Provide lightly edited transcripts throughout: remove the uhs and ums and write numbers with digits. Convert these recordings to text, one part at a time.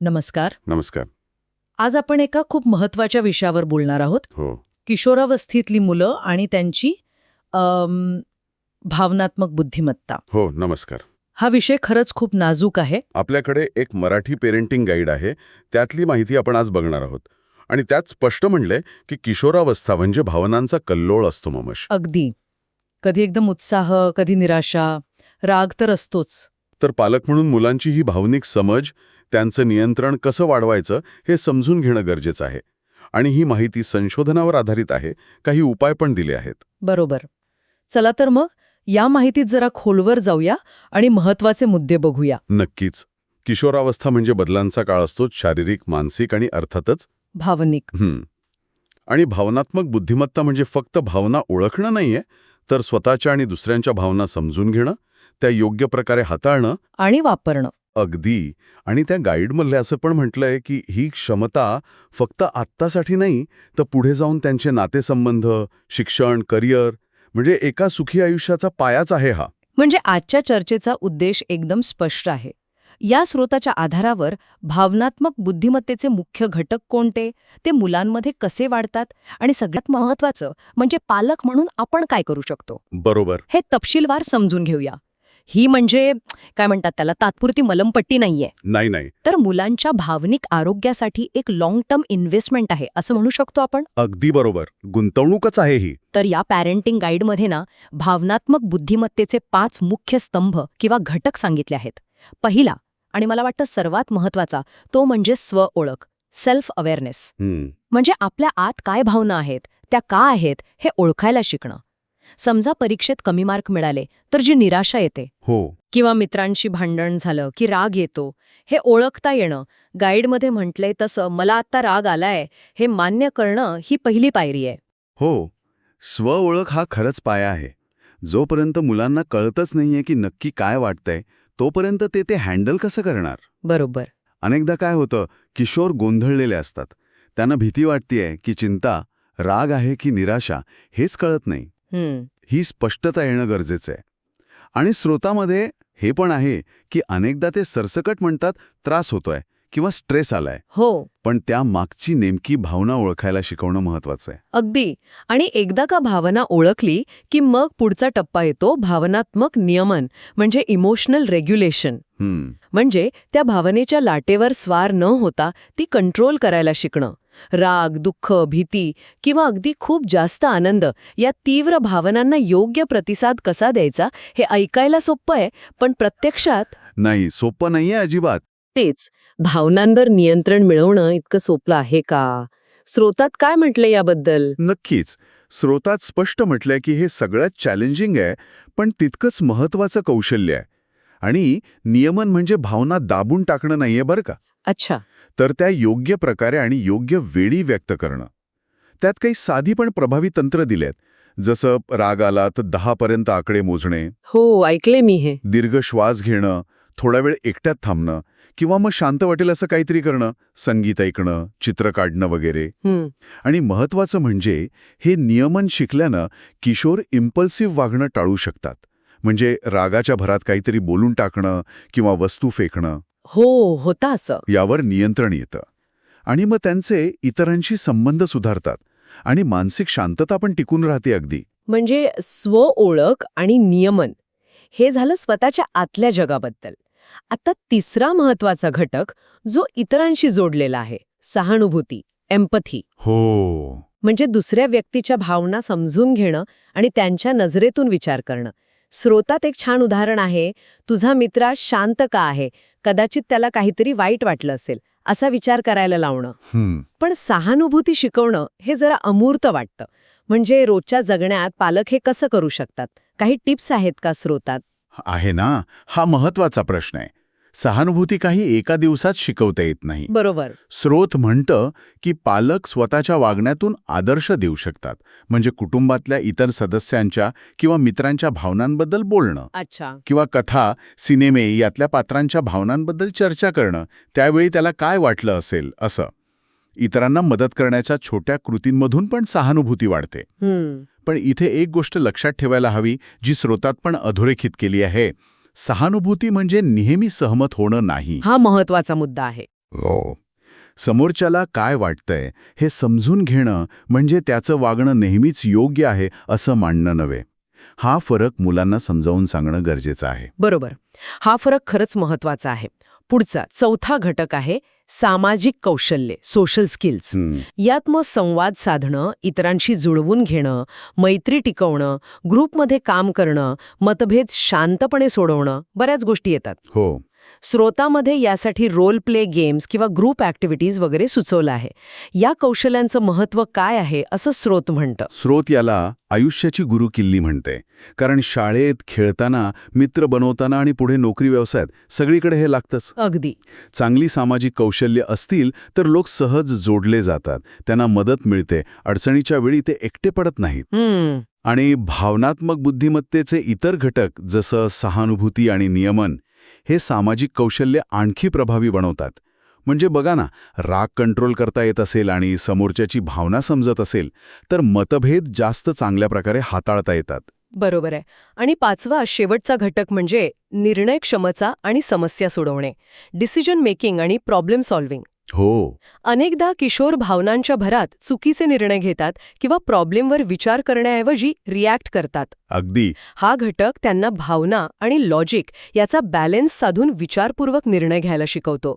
नमस्कार. नमस्कार. आज आपण एका खूप महत्वाच्या विषयावर बोलणार आहोत. हो. किशोरावस्थेतली मुलं आणि त्यांची भावनात्मक बुद्धिमत्ता. हो, नमस्कार. हा विषय खरंच खूप नाजूक आहे. आपल्याकडे एक मराठी पेरेंटिंग गाईड आहे, त्यातली माहिती आपण आज बघणार आहोत. आणि त्यात स्पष्ट म्हणलंय की किशोरावस्था म्हणजे भावनांचा कल्लोळ असतो ममश. अगदी. कधी एकदम उत्साह, कधी निराशा, राग तर असतोच. तर पालक म्हणून मुलांची ही भावनिक समज, त्यांचं नियंत्रण कसं वाढवायचं हे समजून घेणं गरजेचं आहे. आणि ही माहिती संशोधनावर आधारित आहे, काही उपाय पण दिले आहेत. बरोबर. चला तर मग या माहितीत जरा खोलवर जाऊया आणि महत्वाचे मुद्दे बघूया. नक्कीच. किशोरावस्था म्हणजे बदलांचा काळ असतो, शारीरिक, मानसिक आणि अर्थातच भावनिक. आणि भावनात्मक बुद्धिमत्ता म्हणजे फक्त भावना ओळखणं नाहीये, तर स्वतःच्या आणि दुसऱ्यांच्या भावना समजून घेणं, त्या योग्य प्रकारे हाताळणं आणि वापरणं. अगदी. आणि त्या गाईडमध्ये असं पण म्हटलंय की ही क्षमता फक्त आत्तासाठी नाही, तर पुढे जाऊन त्यांचे नातेसंबंध, शिक्षण, करिअर म्हणजे एका सुखी आयुष्याचा पायाच आहे हा. म्हणजे आजच्या चर्चेचा उद्देश एकदम स्पष्ट आहे. या स्रोताच्या आधारावर भावनात्मक बुद्धिमत्तेचे मुख्य घटक कोणते, ते मुलांमध्ये कसे वाढतात आणि सगळ्यात महत्त्वाचं म्हणजे पालक म्हणून आपण काय करू शकतो, बरोबर. हे तपशीलवार समजून घेऊया. ही म्हणजे काय म्हणतात त्याला, तात्पुरती मलमपट्टी नाहीये, नाही. तर मुलांच्या भावनिक आरोग्यासाठी एक लॉंग टर्म इन्व्हेस्टमेंट आहे असं म्हणू शकतो आपण. अगदी बरोबर. गुंतवणूकच आहे ही. तर या पॅरेंटिंग गाईडमध्ये ना भावनात्मक बुद्धिमत्तेचे 5 मुख्य स्तंभ किंवा घटक सांगितले आहेत. पहिला आणि मला वाटतं सर्वात महत्वाचा तो म्हणजे स्व-ओळख, सेल्फ अवेअरनेस. म्हणजे आपल्या आत काय भावना आहेत, त्या का आहेत हे ओळखायला शिकणं. समजा परीक्षेत कमी मार्क मिळाले तर जी निराशा येते, हो, किंवा मित्रांशी भांडण झालं की राग येतो, हे ओळखता येणं. गाईडमध्ये म्हटलंय तसं मला आत्ता राग आलाय हे मान्य करणं ही पहिली पायरी आहे. हो, स्व-ओळख हा खरंच पाया आहे. जोपर्यंत मुलांना कळतच नाहीये की नक्की काय वाटतंय, तोपर्यंत ते हँडल कसं करणार? बरोबर. अनेकदा काय होतं, किशोर गोंधळलेले असतात. त्यांना भीती वाटतेय की चिंता, राग आहे की निराशा हेच कळत नाही. ही स्पष्टता येणं गरजेचं आहे. आणि स्रोतामध्ये हे पण आहे की अनेकदा ते सरसकट म्हणतात त्रास होतोय किंवा स्ट्रेस आलाय, हो, पण त्या मागची नेमकी भावना ओळखायला शिकवणं महत्वाचं आहे. अगदी. आणि एकदा का भावना ओळखली की मग पुढचा टप्पा येतो भावनात्मक नियमन, म्हणजे इमोशनल रेग्युलेशन. म्हणजे त्या भावनेच्या लाटेवर स्वार न होता ती कंट्रोल करायला शिकणं. राग, दुःख, भीती किंवा अगदी खूप जास्त आनंद या तीव्र भावनांना योग्य प्रतिसाद कसा द्यायचा हे ऐकायला सोपं आहे, पण प्रत्यक्षात नाही, सोपं नाहीये अजिबात. तेच. भावनांवर नियंत्रण मिळवणं इतकं सोपं आहे का? स्रोतात काय म्हटलं याबद्दल? नक्कीच. स्रोतात स्पष्ट म्हटलंय की हे सगळ्यात चॅलेंजिंग आहे, पण तितकंच महत्वाचं कौशल्य आहे. आणि नियमन म्हणजे भावना दाबून टाकणं नाहीये बरं का, अच्छा. तर त्या योग्य प्रकारे आणि योग्य वेळी व्यक्त करणं. त्यात काही साधी पण प्रभावी तंत्र दिलेत, जसं राग आला तर 10 पर्यंत आकडे मोजणे, हो, ऐकले मी हे. दीर्घ श्वास घेणं, थोडा वेळ एकट्यात थांबणं, किंवा मग शांत वाटेल असं काहीतरी करणं, संगीत ऐकणं, चित्र काढणं वगैरे. आणि महत्वाचं म्हणजे हे नियमन शिकल्यानं किशोर इम्पल्सिव्ह वागणं टाळू शकतात. म्हणजे रागाच्या भरात काहीतरी बोलून टाकणं किंवा वस्तू फेकणं, हो, होता असं. यावर नियंत्रण येतं. आणि मग त्यांचे इतरांशी संबंध सुधारतात आणि मानसिक शांतता पण टिकून राहते अगदी. म्हणजे स्व-ओळख आणि नियमन हे झालं स्वतःच्या आतल्या जगाबद्दल. आता तिसरा महत्वाचा घटक जो इतरांशी जोडलेला आहे, सहानुभूती, एम्पथी. हो, म्हणजे दुसऱ्या व्यक्तीच्या भावना समजून घेणं आणि त्यांच्या नजरेतून विचार करणं. स्रोतात एक छान उदाहरण आहे, तुझा मित्र शांत का आहे, कदाचित त्याला काहीतरी वाईट वाटलं असेल, असा विचार करायला लावणं. पण सहानुभूती शिकवणं हे जरा अमूर्त वाटतं. म्हणजे रोजच्या जगण्यात पालक हे कसं करू शकतात? काही टिप्स आहेत का स्रोतात? आहे ना. हा महत्वाचा प्रश्न आहे. सहानुभूती काही एका दिवसात शिकवता येत नाही. बरोबर. स्रोत म्हणतं की पालक स्वतःच्या वागण्यातून आदर्श देऊ शकतात. म्हणजे कुटुंबातल्या इतर सदस्यांच्या किंवा मित्रांच्या भावनांबद्दल बोलणं, अच्छा. किंवा कथा, सिनेमे यातल्या पात्रांच्या भावनांबद्दल चर्चा करणं, त्यावेळी त्याला काय वाटलं असेल असं. इतरांना मदत करण्याच्या छोट्या कृतींमधून पण सहानुभूती वाढते. पण इथे एक गोष्ट लक्षात ठेवायला हवी, जी स्रोतात पण अधोरेखित केली आहे. सहानुभूती म्हणजे नेहमी सहमत होणं नाही. हा महत्वाचा मुद्दा आहे. हो. समोरच्याला काय वाटतंय हे समजून घेणं म्हणजे त्याचं वागणं नेहमीच योग्य आहे असं मानणं नव्हे. हा फरक मुलांना समजावून सांगणं गरजेचं आहे. बरोबर. हा फरक खरंच महत्वाचा आहे. पुढचा चौथा घटक आहे सामाजिक कौशल्ये, सोशल स्किल्स. यात मग संवाद साधणं, इतरांशी जुळवून घेणं, मैत्री टिकवणं, ग्रुपमध्ये काम करणं, मतभेद शांतपणे सोडवणं, बऱ्याच गोष्टी येतात. हो. स्रोतामध्ये यासाठी रोल प्ले गेम्स किंवा ग्रुप ॲक्टिव्हिटीज वगैरे सुचवलं आहे. या कौशल्यांचं महत्त्व काय आहे असं स्रोत म्हणतं. स्रोत याला आयुष्याची गुरुकिल्ली म्हणते. कारण शाळेत, खेळताना, मित्र बनवताना आणि पुढे नोकरी व्यवसायात सगळीकडे हे लागतंच. अगदी. चांगली सामाजिक कौशल्य असतील तर लोक सहज जोडले जातात, त्यांना मदत मिळते, अडचणीच्या वेळी ते एकटे पडत नाहीत. आणि भावनात्मक बुद्धिमत्तेचे इतर घटक जसं सहानुभूती आणि नियमन हे सामाजिक कौशल्य आणखी प्रभावी बनवतात. म्हणजे बघा ना, राग कंट्रोल करता येत असेल आणि समोरच्याची भावना समजत असेल तर मतभेद जास्त चांगल्या प्रकारे हाताळता येतात. बरोबर आहे. आणि पाचवा शेवटचा घटक म्हणजे निर्णय क्षमता आणि समस्या सोडवणे, डिसिजन मेकिंग आणि प्रॉब्लेम सॉल्व्हिंग. हो. अनेकदा किशोर भावनांच्या भरात चुकीचे निर्णय घेतात किंवा प्रॉब्लेमवर विचार करण्याऐवजी रिॲक्ट करतात. अगदी. हा घटक त्यांना भावना आणि लॉजिक याचा बॅलन्स साधून विचारपूर्वक निर्णय घ्यायला शिकवतो.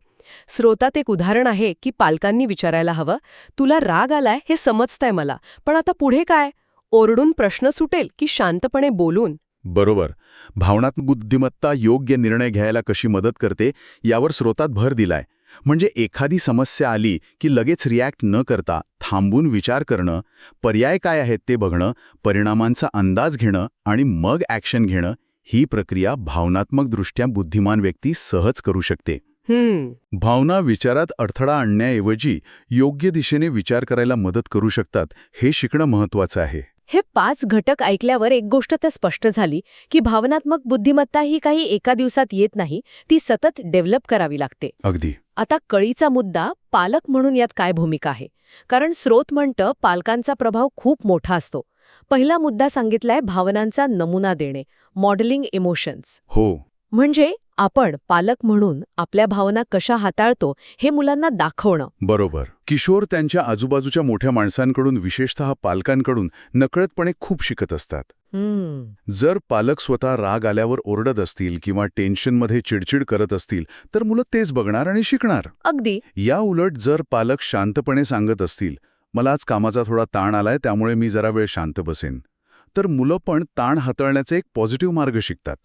स्रोतात एक उदाहरण आहे की पालकांनी विचारायला हवं, तुला राग आलाय हे समजतंय मला, पण आता पुढे काय? ओरडून प्रश्न सुटेल की शांतपणे बोलून? बरोबर. भावनात्मक बुद्धिमत्ता योग्य निर्णय घ्यायला कशी मदत करते यावर स्रोतात भर दिलाय. म्हणजे एखादी समस्या आली की लगेच रिॲक्ट न करता थांबून विचार करणं, पर्याय काय आहेत ते बघणं, परिणामांचा अंदाज घेणं आणि मग ॲक्शन घेणं, ही प्रक्रिया भावनात्मकदृष्ट्या बुद्धिमान व्यक्ती सहज करू शकते. भावना विचारात अडथळा आणण्याऐवजी योग्य दिशेने विचार करायला मदत करू शकतात, हे शिकणं महत्त्वाचं आहे. हे 5 घटक ऐकल्यावर एक गोष्ट तर स्पष्ट झाली की भावनात्मक बुद्धिमत्ता ही काही एका दिवसात येत नाही, ती सतत डेव्हलप करावी लागते. अगदी. आता कळीचा मुद्दा, पालक म्हणून यात काय भूमिका आहे? कारण स्रोत म्हणतं पालकांचा प्रभाव खूप मोठा असतो. पहिला मुद्दा सांगितलाय भावनांचा नमुना देणे, मॉडेलिंग इमोशन्स. हो. म्हणजे आपण पालक म्हणून आपल्या भावना कशा हाताळतो हे मुलांना दाखवणं. बरोबर. किशोर त्यांच्या आजूबाजूच्या मोठ्या माणसांकडून, विशेषतः पालकांकडून नकळतपणे खूप शिकत असतात. जर पालक स्वतः राग आल्यावर ओरडत असतील किंवा टेन्शनमध्ये चिडचिड करत असतील तर मुलं तेच बघणार आणि शिकणार. अगदी. या उलट जर पालक शांतपणे सांगत असतील, मला आज कामाचा थोडा ताण आलाय त्यामुळे मी जरा वेळ शांत बसेन, तर मुलं पण ताण हाताळण्याचे एक पॉझिटिव्ह मार्ग शिकतात.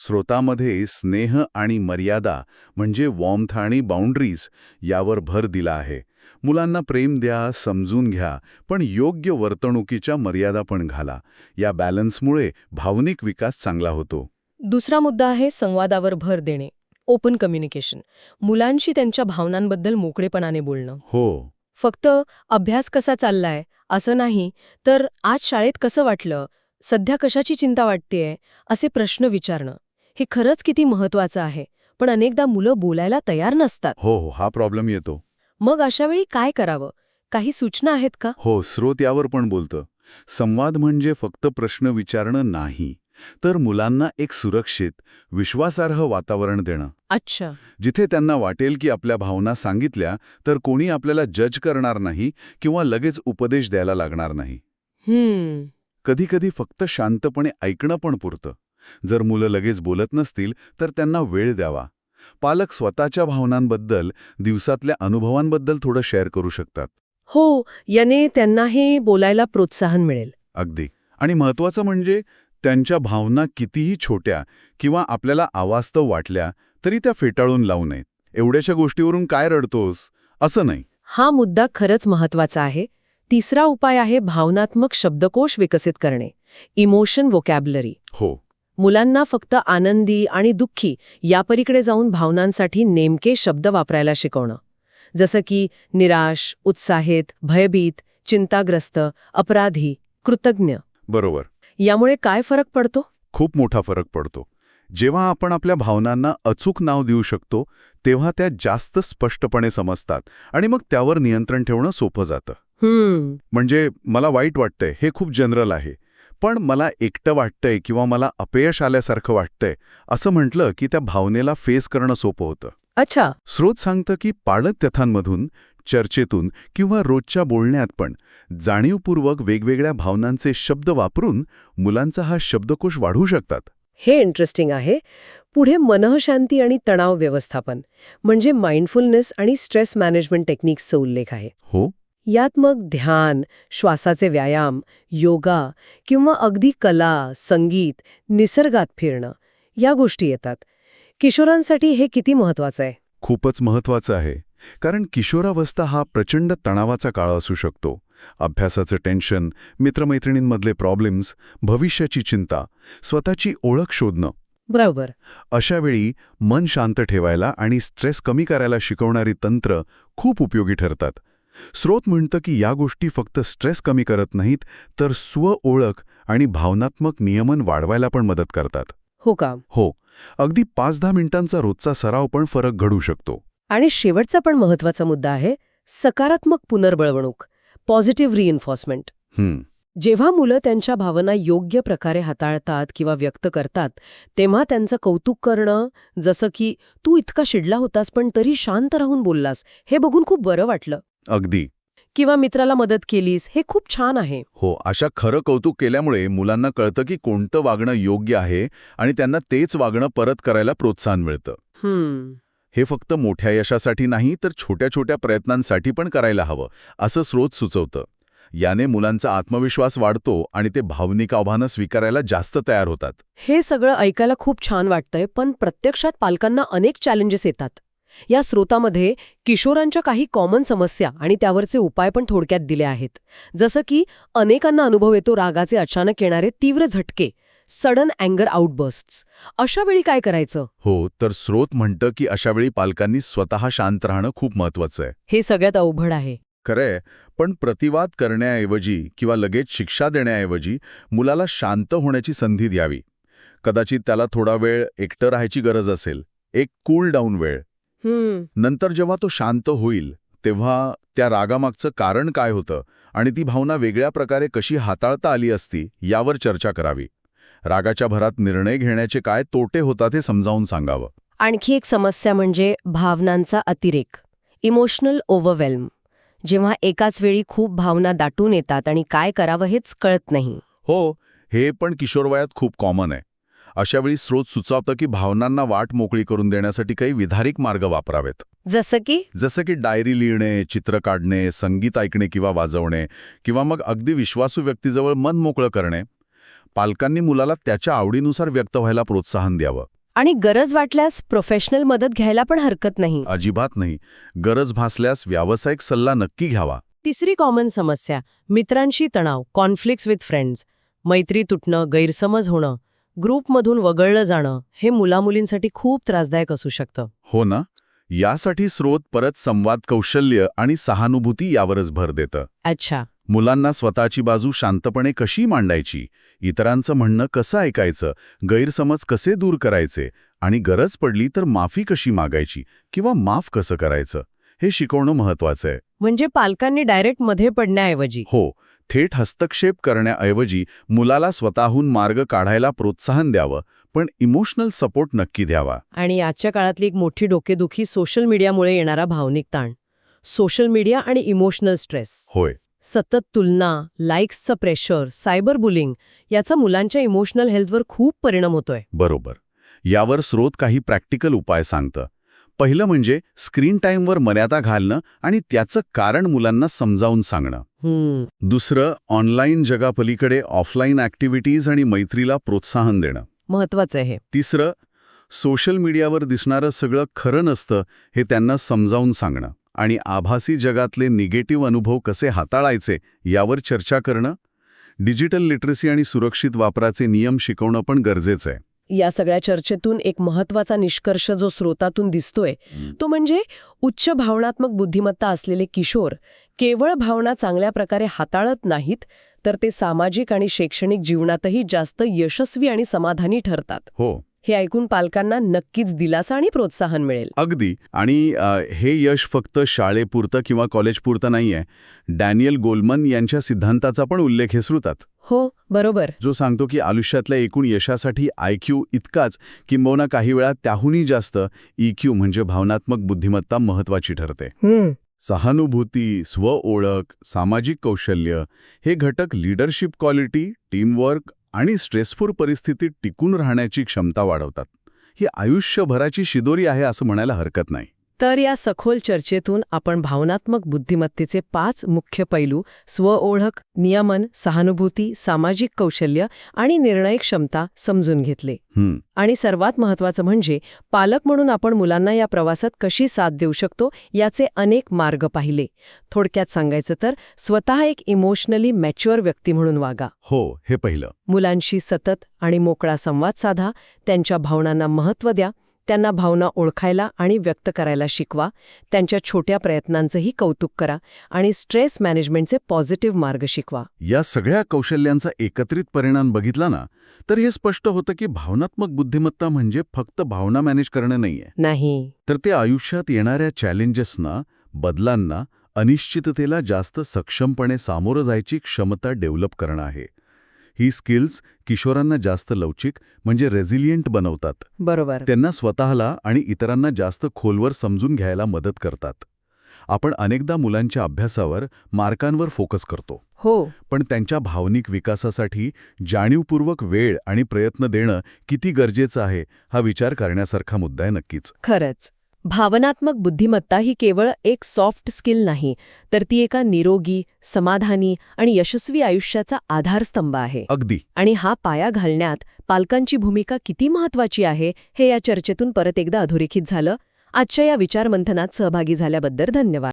स्रोतामध्ये स्नेह आणि मर्यादा म्हणजे वॉर्मथ आणि बाउंड्रीज यावर भर दिला आहे. मुलांना प्रेम द्या, समजून घ्या, पण योग्य वर्तणुकीच्या मर्यादा पण घाला. या बॅलन्समुळे भावनिक विकास चांगला होतो. दुसरा मुद्दा आहे संवादावर भर देणे, ओपन कम्युनिकेशन. मुलांशी त्यांच्या भावनांबद्दल मोकळेपणाने बोलणं. हो. फक्त अभ्यास कसा चाललाय असं नाही, तर आज शाळेत कसं वाटलं, सध्या कशाची चिंता वाटतेय, असे प्रश्न विचारणं. हे खरंच किती महत्वाचं आहे. पण अनेकदा मुलं बोलायला तयार नसतात. हो, हा प्रॉब्लेम येतो. मग अशा वेळी काय करावं? काही सूचना आहेत का? हो, स्रोत यावर पण बोलतं. संवाद म्हणजे फक्त प्रश्न विचारणं नाही, तर मुलांना एक सुरक्षित, विश्वासार्ह वातावरण देणं. अच्छा. जिथे त्यांना वाटेल की आपल्या भावना सांगितल्या तर कोणी आपल्याला जज करणार नाही किंवा लगेच उपदेश द्यायला लागणार नाही. कधीकधी फक्त शांतपणे ऐकणं पण पुरतं. जर मुलं लगेच बोलत नसतील तर त्यांना वेळ द्यावा. पालक स्वतःच्या भावनांबद्दल, दिवसातल्या अनुभवांबद्दल थोडं शेअर करू शकतात. हो, याने त्यांनाही बोलायला प्रोत्साहन मिळेल. अगदी. आणि महत्त्वाचं म्हणजे त्यांच्या भावना कितीही छोट्या किंवा आपल्याला अवास्तव वाटल्या तरी त्या फेटाळून लावू नयेत. एवढ्याशा गोष्टीवरून काय रडतोस असं नाही. हा मुद्दा खरंच महत्वाचा आहे. तिसरा उपाय आहे भावनात्मक शब्दकोश विकसित करणे, इमोशन व्होकॅब्युलरी. हो. मुलांना फक्त आनंदी आणि दुःखी यापलीकडे जाऊन भावनांसाठी नेमके शब्द वापरायला शिकवणं. जसं की निराश, उत्साहित, भयभीत, चिंताग्रस्त, अपराधी, कृतज्ञ. बरोबर. यामुळे काय फरक पडतो? खूप मोठा फरक पडतो. जेव्हा आपण आपल्या भावनांना अचूक नाव देऊ शकतो तेव्हा त्या जास्त स्पष्टपणे समजतात आणि मग त्यावर नियंत्रण ठेवणं सोपं जातं. म्हणजे मला वाईट वाटतंय हे खूप जनरल आहे, पण मला एकटं वाटतंय किंवा मला अपयश आल्यासारखं वाटतंय असं म्हटलं की त्या भावनेला फेस करणं सोपं होतं. अच्छा. स्रोत सांगतं की पालक कथांमधून, चर्चेतून किंवा रोजच्या बोलण्यात पण जाणीवपूर्वक वेगवेगळ्या भावनांचे शब्द वापरून मुलांचा हा शब्दकोश वाढवू शकतात. हे इंटरेस्टिंग आहे. पुढे मनःशांती आणि तणाव व्यवस्थापन म्हणजे माइंडफुलनेस आणि स्ट्रेस मॅनेजमेंट टेक्निक्सचा उल्लेख आहे. हो, यात मग ध्यान, श्वासाचे व्यायाम, योगा किंवा अगदी कला, संगीत, निसर्गात फिरणं या गोष्टी येतात. किशोरांसाठी हे किती महत्वाचं आहे? खूपच महत्वाचं आहे. कारण किशोरावस्था हा प्रचंड तणावाचा काळ असू शकतो. अभ्यासाचं टेन्शन, मित्रमैत्रिणींमधले प्रॉब्लेम्स, भविष्याची चिंता, स्वतःची ओळख शोधणं. बरोबर. अशा वेळी मन शांत ठेवायला आणि स्ट्रेस कमी करायला शिकवणारी तंत्र खूप उपयोगी ठरतात. स्रोत म्हणतं की या गोष्टी फक्त स्ट्रेस कमी करत नाहीत, तर स्व-ओळख आणि भावनात्मक नियमन वाढवायला पण मदत करतात. हो का? हो, अगदी 5-10 मिनिटांचा रोजचा सराव पण फरक घडू शकतो. आणि शेवटचा पण महत्वाचा मुद्दा आहे सकारात्मक पुनर्बळवणूक, पॉझिटिव्ह रिइन्फोर्समेंट. जेव्हा मुलं त्यांच्या भावना योग्य प्रकारे हाताळतात किंवा व्यक्त करतात, तेव्हा त्यांचं कौतुक करणं, जसं की तू इतका चिडला होतास पण तरी शांत राहून बोललास, हे बघून खूप बरं वाटलं. अगदी. किंवा मित्राला मदत केलीस, हे खूप छान आहे. हो, अशा खरं कौतुक केल्यामुळे मुलांना कळतं की कोणतं वागणं योग्य आहे आणि त्यांना तेच वागणं परत करायला प्रोत्साहन मिळतं. हे फक्त मोठ्या यशासाठी नाही, तर छोट्या छोट्या प्रयत्नांसाठी पण करायला हवं, असं स्रोत सुचवतं. याने मुलांचा आत्मविश्वास वाढतो आणि ते भावनिक आव्हानं स्वीकारायला जास्त तयार होतात. हे सगळं ऐकायला खूप छान वाटतंय, पण प्रत्यक्षात पालकांना अनेक चॅलेंजेस येतात. या स्रोतामध्ये किशोरांच्या काही कॉमन समस्या आणि त्यावरचे उपाय पण थोडक्यात दिले आहेत. जसं की अनेकांना अनुभव येतो रागाचे अचानक येणारे तीव्र झटके, सडन अँगर आउटबर्स्ट्स. अशा वेळी काय करायचं? हो, तर स्रोत म्हणतं की अशावेळी पालकांनी स्वतः शांत राहणं खूप महत्वाचं आहे. हे सगळ्यात अवघड आहे. खरंय, पण प्रतिवाद करण्याऐवजी किंवा लगेच शिक्षा देण्याऐवजी मुलाला शांत होण्याची संधी द्यावी. कदाचित त्याला थोडा वेळ एकटं राहायची गरज असेल, एक कूल डाऊन वेळ. नंतर जेव्हा तो शांत होईल तेव्हा त्या रागामागचं कारण काय होतं आणि ती भावना वेगळ्या प्रकारे कशी हाताळता आली असती यावर चर्चा करावी. रागाच्या भरात निर्णय घेण्याचे काय तोटे होतात हे समजावून सांगावं. आणखी एक समस्या म्हणजे भावनांचा अतिरेक, इमोशनल ओव्हरवेल्म. जेव्हा एकाच वेळी खूप भावना दाटून येतात आणि काय करावं हेच कळत नाही. हो, हे पण किशोरवयात खूप कॉमन आहे. अशावेळी स्रोत सुचवतं की भावनांना वाट मोकळी करून देण्यासाठी काही विधारिक मार्ग वापरावेत. जसं की डायरी लिहिणे, चित्र काढणे, संगीत ऐकणे किंवा वाजवणे, किंवा मग अगदी विश्वासू व्यक्तीजवळ मन मोकळं करणे. पालकांनी मुलाला त्याच्या आवडीनुसार व्यक्त व्हायला प्रोत्साहन द्यावं. आणि गरज वाटल्यास प्रोफेशनल मदत घ्यायला पण हरकत नाही. अजिबात नाही. गरज भासल्यास व्यावसायिक सल्ला नक्की घ्यावा. तिसरी कॉमन समस्या, मित्रांशी तणाव, कॉन्फ्लिक्ट्स विथ फ्रेंड्स. मैत्री तुटणं, गैरसमज होणं, ग्रुपमधून वगळलं जाणं, हे मुलामुलींसाठी खूप त्रासदायक असू शकतं. हो ना? यासाठी स्रोत परत संवाद कौशल्य आणि सहानुभूती यावरच भर देतं. अच्छा. मुलांना स्वतःची बाजू शांतपणे कशी मांडायची, इतरांचं म्हणणं कसं ऐकायचं, गैरसमज कसे दूर करायचे आणि गरज पडली तर माफी कशी मागायची किंवा माफ कसं करायचं, हे शिकवणं महत्वाचं आहे. म्हणजे पालकांनी डायरेक्ट मध्ये पडण्याऐवजी. हो, थेट हस्तक्षेप करण्याऐवजी मुलाला स्वतःहून मार्ग काढायला प्रोत्साहन द्यावं, पण इमोशनल सपोर्ट नक्की द्यावा. आणि आजच्या काळातली एक मोठी डोकेदुखी सोशल मीडियामुळे येणारा भावनिक ताण. सोशल मीडिया आणि इमोशनल स्ट्रेस. होय. सतत तुलना, लाईक्सचं प्रेशर, सायबर बुलिंग याचा मुलांच्या इमोशनल हेल्थवर खूप परिणाम होतोय. बरोबर. यावर स्रोत काही प्रॅक्टिकल उपाय सांगतं. पहिलं म्हणजे स्क्रीन टाईमवर मर्यादा घालणं आणि त्याचं कारण मुलांना समजावून सांगणं. दुसरं, ऑनलाईन जगापलीकडे ऑफलाईन ॲक्टिव्हिटीज आणि मैत्रीला प्रोत्साहन देणं. महत्वाचं आहे. तिसरं, सोशल मीडियावर दिसणारं सगळं खरं नसतं हे त्यांना समजावून सांगणं आणि आभासी जगातले निगेटिव्ह अनुभव कसे हाताळायचे यावर चर्चा करणं. डिजिटल लिटरसी आणि सुरक्षित वापराचे नियम शिकवणं पण गरजेचं आहे. या सगळ्या चर्चेतून एक महत्वाचा निष्कर्ष जो स्रोतातून दिसतोय तो म्हणजे उच्च भावनात्मक बुद्धिमत्ता असलेले किशोर केवळ भावना चांगल्या प्रकारे हाताळत नाहीत, तर ते सामाजिक आणि शैक्षणिक जीवनातही जास्त यशस्वी आणि समाधानी ठरतात. हो. हे ऐकून पालकांना नक्कीच दिलासा आणि प्रोत्साहन मिळेल. अगदी. आणि हे यश फक्त शाळेपुरतं किंवा कॉलेजपुरतं नाहीये. डॅनियल गोलमन यांच्या सिद्धांताचा पण उल्लेख हे श्रुतात, हो, बरोबर. जो सांगतो की आयुष्यातल्या एकूण यशासाठी IQ इतकाच किंबहुना काही वेळा त्याहूनही जास्त EQ म्हणजे भावनात्मक बुद्धिमत्ता महत्वाची ठरते. सहानुभूती, स्वओळख, सामाजिक कौशल्य हे घटक लीडरशिप क्वालिटी, टीमवर्क आणि स्ट्रेसफुल परिस्थितीत टिकून राहण्याची क्षमता वाढवतात. ही आयुष्यभराची शिदोरी आहे असं म्हणायला हरकत नाही. तर या सखोल चर्चेतून आपण भावनात्मक बुद्धिमत्तेचे 5 मुख्य पैलू स्वओळख, नियमन, सहानुभूती, सामाजिक कौशल्य आणि निर्णय क्षमता समजून घेतले. आणि सर्वात महत्त्वाचं म्हणजे पालक म्हणून आपण मुलांना या प्रवासात कशी साथ देऊ शकतो याचे अनेक मार्ग पाहिले. थोडक्यात सांगायचं तर स्वतः एक इमोशनली मॅच्युअर व्यक्ती म्हणून वागा. हो, हे पहिलं. मुलांशी सतत आणि मोकळा संवाद साधा, त्यांच्या भावनांना महत्त्व द्या, त्यांना भावना ओळखायला आणि व्यक्त करायला शिकवा, त्यांच्या छोट्या प्रयत्नांचंही कौतुक करा आणि स्ट्रेस मॅनेजमेंटचे पॉझिटिव्ह मार्ग शिकवा. या सगळ्या कौशल्यांचा एकत्रित परिणाम बघितला ना, तर हे स्पष्ट होतं की भावनात्मक बुद्धिमत्ता म्हणजे फक्त भावना मॅनेज करणं नाहीये. नाही, तर ते आयुष्यात येणाऱ्या चॅलेंजेसना, बदलांना, अनिश्चिततेला जास्त सक्षमपणे सामोरं जायची क्षमता डेव्हलप करणं आहे. ही स्किल्स किशोरांना जास्त लवचिक म्हणजे रेझिलियंट बनवतात. बरोबर. त्यांना स्वतःला आणि इतरांना जास्त खोलवर समजून घ्यायला मदत करतात. आपण अनेकदा मुलांच्या अभ्यासावर, मार्कांवर फोकस करतो. हो, पण त्यांच्या भावनिक विकासासाठी जाणीवपूर्वक वेळ आणि प्रयत्न देणं किती गरजेचं आहे हा विचार करण्यासारखा मुद्दा आहे नक्कीच. खरंच. भावनात्मक बुद्धिमत्ता ही केवळ एक सॉफ्ट स्किल नाही, तर ती एका निरोगी, समाधानी आणि यशस्वी आयुष्याचा आधारस्तंभ आहे. अगदी. आणि हा पाया घालण्यात पालकांची भूमिका किती महत्वाची आहे हे या चर्चेतून परत एकदा अधोरेखित झालं. आजच्या या विचारमंथनात सहभागी झाल्याबद्दल धन्यवाद.